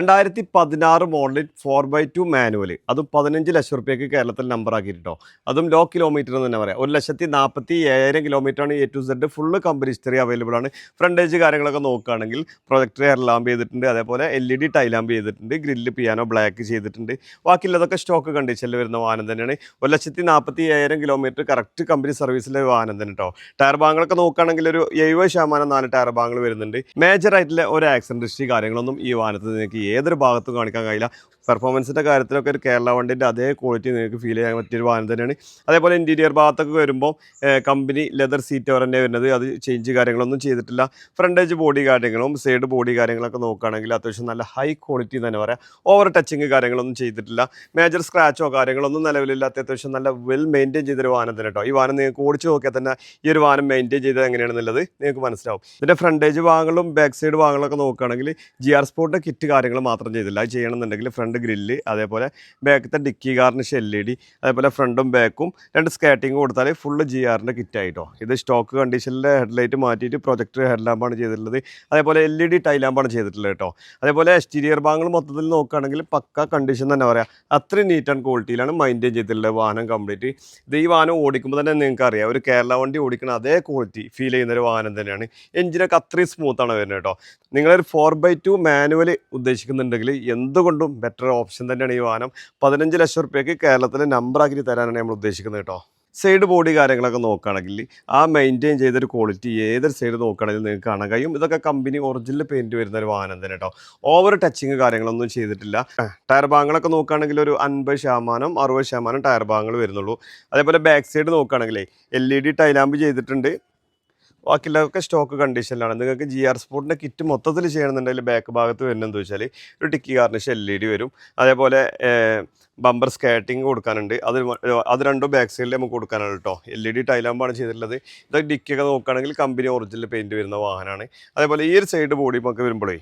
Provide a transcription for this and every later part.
2016 model 4x2 manual അതും 15 ലക്ഷം റുപ്യക്ക് കേരളത്തിൽ നമ്പർ ആക്കിയിട്ടോ. അതും ലോ കിലോമീറ്റർ എന്ന് തന്നെ പറയാം. 1,47,000 കിലോമീറ്ററാണ് A to Z full company history available ആണ്. ഫ്രണ്ടേജ് കാര്യങ്ങളൊക്കെ നോക്കുകയാണെങ്കിൽ പ്രൊജക്ടർ ഹെഡ് ലാമ്പ് ചെയ്തിട്ടുണ്ട്, അതേപോലെ LED ടൈ ലാമ്പ് ചെയ്തിട്ടുണ്ട്, ഗ്രില്ല് പിയാനോ ബ്ലാക്ക് ചെയ്തിട്ടുണ്ട്. ബാക്കിയുള്ളതൊക്കെ സ്റ്റോക്ക് കണ്ടീഷനിൽ വരുന്ന വാഹനം തന്നെയാണ്. 1,47,000 കിലോമീറ്റർ കറക്റ്റ് കമ്പനി സർവീസിലെ വാഹനം തന്നെ കേട്ടോ. ടയർ ഭാഗങ്ങളൊക്കെ നോക്കുകയാണെങ്കിൽ ഒരു 70% 4 ടയർ ഭാഗങ്ങൾ വരുന്നുണ്ട്. മേജർ ആയിട്ടുള്ള ഒരു ആക്സിഡന്റ് ഹിസ്റ്ററി കാര്യങ്ങളൊന്നും ഈ വാഹനത്തിൽ നിങ്ങൾക്ക് ഏതൊരു ഭാഗത്തും കാണിക്കാൻ കഴിയില്ല. പെർഫോമൻസിൻ്റെ കാര്യത്തിലൊക്കെ ഒരു കേരള വണ്ടിൻ്റെ അതേ ക്വാളിറ്റി നിങ്ങൾക്ക് ഫീൽ ചെയ്യാൻ പറ്റിയൊരു വാഹനം തന്നെയാണ്. അതേപോലെ ഇൻറ്റീരിയർ ഭാഗത്തൊക്കെ വരുമ്പോൾ കമ്പനി ലെതർ സീറ്റ് തന്നെ വരുന്നത്, അത് ചേഞ്ച് കാര്യങ്ങളൊന്നും ചെയ്തിട്ടില്ല. ഫ്രണ്ടേജ് ബോഡി കാര്യങ്ങളും സൈഡ് ബോഡി കാര്യങ്ങളൊക്കെ നോക്കുകയാണെങ്കിൽ അത്യാവശ്യം നല്ല ഹൈ ക്വാളിറ്റി തന്നെ പറയാം. ഓവർ ടച്ചിങ് കാര്യങ്ങളൊന്നും ചെയ്തിട്ടില്ല. മേജർ സ്ക്രാച്ചോ കാര്യങ്ങളൊന്നും നിലവിലില്ലാത്ത അത്യാവശ്യം നല്ല വെൽ മെയിൻറ്റെയിൻ ചെയ്തൊരു വാഹനം തന്നെ കേട്ടോ. ഈ വാഹനം നിങ്ങൾക്ക് ഓടിച്ച് നോക്കിയാൽ തന്നെ ഈ ഒരു വാഹനം മെയിൻറ്റെയിൻ ചെയ്തത് എങ്ങനെയാണെന്നുള്ളത് നിങ്ങൾക്ക് മനസ്സിലാവും. ഇതിൻ്റെ ഫ്രണ്ടേജ് ഭാഗങ്ങളും ബാക്ക് സൈഡ് ഭാഗങ്ങളൊക്കെ നോക്കുകയാണെങ്കിൽ GR സ്പോർട്ടിൻ്റെ കിറ്റ് കാര്യങ്ങൾ മാത്രം ചെയ്തില്ല. അത് ചെയ്യണമെന്നുണ്ടെങ്കിൽ ഫ്രണ്ട് ഗ്രില്ല്, അതേപോലെ ബാക്കത്തെ ഡിക്കി ഗാർണിഷ് LED, അതേപോലെ ഫ്രണ്ടും ബാക്കും 2 സ്കാറ്റിങ് കൊടുത്താൽ ഫുള്ള് GRൻ്റെ കിറ്റായിട്ടോ. ഇത് സ്റ്റോക്ക് കണ്ടീഷനിലെ ഹെഡ്ലൈറ്റ് മാറ്റിയിട്ട് പ്രൊജക്ടർ ഹെഡ് ലാമ്പാണ് ചെയ്തിട്ടുള്ളത്. അതേപോലെ LED ടൈ ലാമ്പാണ് ചെയ്തിട്ടുള്ളത് കേട്ടോ. അതേപോലെ എക്സ്റ്റീരിയർ ഭാഗങ്ങൾ മൊത്തത്തിൽ നോക്കുകയാണെങ്കിൽ പക്ക കണ്ടീഷൻ തന്നെ പറയാം. അത്രയും നീറ്റ് ആൻഡ് ക്വാളിറ്റിയിലാണ് മെയിൻറ്റെയിൻ ചെയ്തിട്ടുള്ളത് വാഹനം കംപ്ലീറ്റ്. ഇത് ഈ വാഹനം ഓടിക്കുമ്പോൾ തന്നെ നിങ്ങൾക്ക് അറിയാം, ഒരു കേരള വണ്ടി ഓടിക്കുന്ന അതേ ക്വാളിറ്റി ഫീൽ ചെയ്യുന്നൊരു വാഹനം തന്നെയാണ്. എഞ്ചിനൊക്കെ അത്രയും സ്മൂത്താണ് വരുന്നത് കേട്ടോ. നിങ്ങളൊരു 4x2 മാനുവൽ ഉദ്ദേശിക്കുന്നുണ്ടെങ്കിൽ എന്തുകൊണ്ടും ബെറ്റർ ഓപ്ഷൻ തന്നെയാണ് ഈ വാഹനം. 15 ലക്ഷം റുപ്യക്ക് കേരളത്തിൽ നമ്പറാക്കി തരാനാണ് നമ്മൾ ഉദ്ദേശിക്കുന്നത് കേട്ടോ. സൈഡ് ബോഡി കാര്യങ്ങളൊക്കെ നോക്കുകയാണെങ്കിൽ ആ മെയിൻറ്റെയിൻ ചെയ്തൊരു ക്വാളിറ്റി ഏതൊരു സൈഡ് നോക്കുകയാണെങ്കിൽ നിങ്ങൾക്ക് കാണാൻ കഴിയും. ഇതൊക്കെ കമ്പനി ഒറിജിനൽ പെയിൻറ്റ് വരുന്ന ഒരു വാഹനം തന്നെ കേട്ടോ. ഓവർ ടച്ചിങ് കാര്യങ്ങളൊന്നും ചെയ്തിട്ടില്ല. ടയർ ഭാഗങ്ങളൊക്കെ നോക്കുകയാണെങ്കിൽ ഒരു 50% 60% ടയർ ഭാഗങ്ങൾ വരുന്നുള്ളൂ. അതേപോലെ ബാക്ക് സൈഡ് നോക്കുകയാണെങ്കിൽ LED ടൈ ലാമ്പ് ചെയ്തിട്ടുണ്ട്. ബാക്കിയുള്ളതൊക്കെ സ്റ്റോക്ക് കണ്ടീഷനിലാണ്. നിങ്ങൾക്ക് GR സ്പോർട്ടിൻ്റെ കിറ്റ് മൊത്തത്തിൽ ചെയ്യണമെന്നുണ്ടെങ്കിൽ ബാക്ക് ഭാഗത്ത് വരുന്നതെന്ന് വെച്ചാൽ ഒരു ടിക്കി ഗാർണിഷ് LED വരും. അതേപോലെ ബമ്പർ സ്കാറ്റിങ് കൊടുക്കാനുണ്ട്. അത് രണ്ടും ബാക്ക് സൈഡിൽ നമുക്ക് കൊടുക്കാനാണ് കേട്ടോ. LED ടൈ ലാമ്പാണ് ചെയ്തിട്ടുള്ളത്. ഇതൊക്കെ ഡിക്കിയൊക്കെ നോക്കുകയാണെങ്കിൽ കമ്പനി ഒറിജിനൽ പെയിൻറ്റ് വരുന്ന വാഹനമാണ്. അതേപോലെ ഈ ഒരു സൈഡ് ബോഡി ഒക്കെ വരുമ്പോഴേ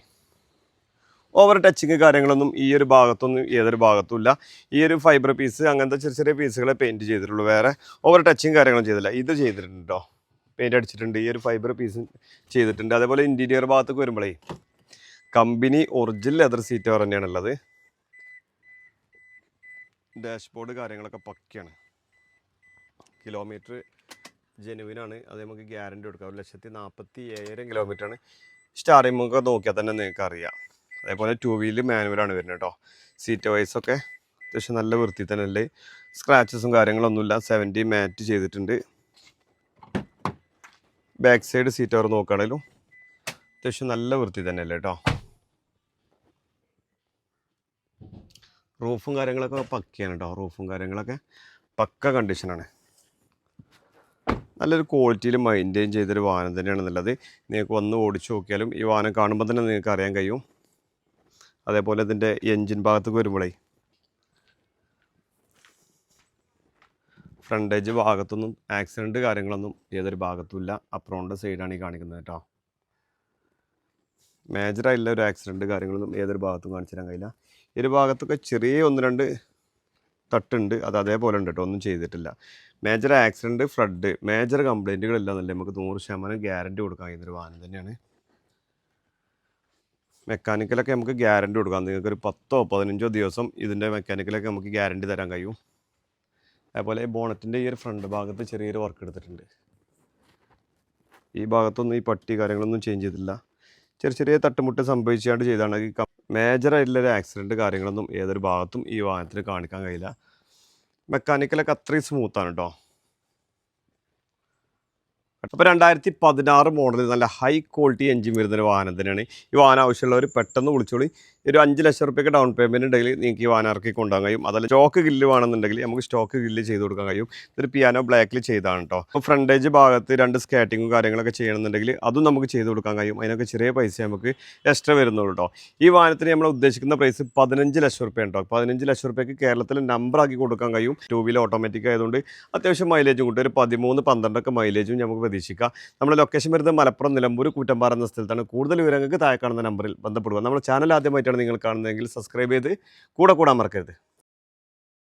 ഓവർ ടച്ചിങ് കാര്യങ്ങളൊന്നും ഈ ഒരു ഭാഗത്തൊന്നും ഏതൊരു ഭാഗത്തും ഇല്ല. ഈ ഒരു ഫൈബർ പീസ് അങ്ങനത്തെ ചെറിയ ചെറിയ പീസുകളെ പെയിൻറ്റ് ചെയ്തിട്ടുള്ളൂ. വേറെ ഓവർ ടച്ചിങ് കാര്യങ്ങളും ചെയ്തില്ല. ഇത് ചെയ്തിട്ടുണ്ട് കേട്ടോ, പെയിൻ്റ് അടിച്ചിട്ടുണ്ട്. ഈ ഒരു ഫൈബർ പീസ് ചെയ്തിട്ടുണ്ട്. അതേപോലെ ഇൻറ്റീരിയർ ഭാഗത്തേക്ക് വരുമ്പോഴേ കമ്പനി ഒറിജിനൽ ലെതർ സീറ്റ് തന്നെയാണുള്ളത്. ഡാഷ്ബോർഡ് കാര്യങ്ങളൊക്കെ പക്കയാണ്. കിലോമീറ്റർ ജെനുവിനാണ്. അത് നമുക്ക് ഗ്യാരണ്ടി കൊടുക്കാം. 1,47,000 കിലോമീറ്ററാണ്. സ്റ്റാറിംഗ് ഒക്കെ നോക്കിയാൽ തന്നെ നിങ്ങൾക്ക് അറിയാം. അതേപോലെ 2 വീല് മാനുവലാണ് വരുന്നത് കേട്ടോ. സീറ്റ് വൈസൊക്കെ അത്യാവശ്യം നല്ല വൃത്തി തന്നെ അല്ലേ. സ്ക്രാച്ചസും കാര്യങ്ങളൊന്നുമില്ല. 70 മാറ്റ് ചെയ്തിട്ടുണ്ട്. ബാക്ക് സൈഡ് സീറ്റ് കവർ നോക്കുകയാണെങ്കിലും അത്യാവശ്യം നല്ല വൃത്തി തന്നെയല്ലേ കേട്ടോ. റൂഫും കാര്യങ്ങളൊക്കെ പക്കയാണ് കേട്ടോ. റൂഫും കാര്യങ്ങളൊക്കെ പക്ക കണ്ടീഷനാണ്. നല്ലൊരു ക്വാളിറ്റിയിൽ മെയിൻറ്റെയിൻ ചെയ്തൊരു വാഹനം തന്നെയാണെന്നുള്ളത് നിങ്ങൾക്ക് വന്ന് ഓടിച്ചു നോക്കിയാലും ഈ വാഹനം കാണുമ്പോൾ തന്നെ നിങ്ങൾക്ക് അറിയാൻ കഴിയും. അതേപോലെ ഇതിൻ്റെ എൻജിൻ ഭാഗത്തേക്ക് വരുമ്പോഴേ ഫ്രണ്ടേജ് ഭാഗത്തൊന്നും ആക്സിഡൻറ്റ് കാര്യങ്ങളൊന്നും ഏതൊരു ഭാഗത്തുമില്ല. അപ്പുറോണ്ട് സൈഡാണ് ഈ കാണിക്കുന്നത് കേട്ടോ. മേജറായിട്ടുള്ള ഒരു ആക്സിഡൻറ്റ് കാര്യങ്ങളൊന്നും ഏതൊരു ഭാഗത്തും കാണിച്ചു തരാൻ കഴിയില്ല. ഈ ഒരു ഭാഗത്തൊക്കെ ചെറിയ 1-2 തട്ടുണ്ട്. അത് അതേപോലെ ഉണ്ട് കേട്ടോ, ഒന്നും ചെയ്തിട്ടില്ല. മേജർ ആക്സിഡൻറ്റ്, ഫ്ലഡ്, മേജർ കംപ്ലൈൻറ്റുകളെല്ലാം നല്ല നമുക്ക് 100% ഗ്യാരണ്ടി കൊടുക്കാൻ കഴിയുന്നൊരു വാഹനം തന്നെയാണ്. മെക്കാനിക്കലൊക്കെ നമുക്ക് ഗ്യാരണ്ടി കൊടുക്കാം. നിങ്ങൾക്കൊരു 10-15 ദിവസം ഇതിൻ്റെ മെക്കാനിക്കലൊക്കെ നമുക്ക് ഗ്യാരണ്ടി തരാൻ കഴിയും. അതേപോലെ ബോണറ്റിൻ്റെ ഈ ഒരു ഫ്രണ്ട് ഭാഗത്ത് ചെറിയൊരു വർക്ക് എടുത്തിട്ടുണ്ട്. ഈ ഭാഗത്തൊന്നും ഈ പട്ടി കാര്യങ്ങളൊന്നും ചേഞ്ച് ചെയ്തില്ല. ചെറിയ തട്ടുമുട്ട് സംഭവിച്ചാണ്ട് ചെയ്താണ്. മേജറായിട്ടുള്ളൊരു ആക്സിഡൻറ്റ് കാര്യങ്ങളൊന്നും ഏതൊരു ഭാഗത്തും ഈ വാഹനത്തിന് കാണിക്കാൻ കഴിയില്ല. മെക്കാനിക്കലൊക്കെ അത്രയും സ്മൂത്താണ് കേട്ടോ. അപ്പോൾ 2016 മോഡൽ നല്ല ഹൈ ക്വാളിറ്റി എഞ്ചിൻ വരുന്നൊരു വാഹനം തന്നെയാണ്. ഈ വാഹനം ആവശ്യമുള്ളവർ പെട്ടെന്ന് വിളിച്ചോളി. ഒരു 5 ലക്ഷം റുപ്യക്ക് ഡൗൺ പേയ്മെൻറ്റ് ഉണ്ടെങ്കിൽ നിങ്ങൾക്ക് ഈ വാഹനം ഇറക്കി കൊണ്ടുപോകാൻ കഴിയും. അതല്ല സ്റ്റോക്ക് ഗില്ല് വേണമെന്നുണ്ടെങ്കിൽ നമുക്ക് സ്റ്റോക്ക് ഗില്ല് ചെയ്ത് കൊടുക്കാൻ കഴിയും. ഇതൊരു പിയാനോ ബ്ലാക്കിൽ ചെയ്താണ് കേട്ടോ. അപ്പോൾ ഫ്രണ്ടേജ് ഭാഗത്ത് 2 സ്കാറ്റിങ്ങും കാര്യങ്ങളൊക്കെ ചെയ്യണമെന്നുണ്ടെങ്കിൽ അതും നമുക്ക് ചെയ്ത് കൊടുക്കാൻ കഴിയും. അതിനൊക്കെ ചെറിയ പൈസ നമുക്ക് എക്സ്ട്രാ വരുന്നുള്ളൂ കേട്ടോ. ഈ വാഹനത്തിന് നമ്മൾ ഉദ്ദേശിക്കുന്ന പ്രൈസ് 15 ലക്ഷം റുപ്യ ഉണ്ടോ. 15 ലക്ഷം റുപ്യക്ക് കേരളത്തിൽ നമ്പറാക്കി കൊടുക്കാൻ കഴിയും. 2 വീലർ ഓട്ടോമാറ്റിക് ആയതുകൊണ്ട് അത്യാവശ്യം മൈലേജും കൂട്ടി ഒരു 13-12 മൈലേജും നമുക്ക് പ്രതീക്ഷിക്കാം. നമ്മുടെ ലൊക്കേഷൻ വരുന്നത് മലപ്പുറം നിലമ്പൂർ കൂറ്റമ്പാറ എന്ന സ്ഥലത്താണ്. കൂടുതൽ വിവരങ്ങൾക്ക് താഴെ കാണുന്ന നമ്പറിൽ ബന്ധപ്പെടുക. നമ്മുടെ ചാനൽ ആദ്യമായിട്ടാണ് നിങ്ങൾ കാണുന്നതെങ്കിൽ സബ്സ്ക്രൈബ് ചെയ്ത് കൂടെ കൂടാൻ മറക്കരുത്.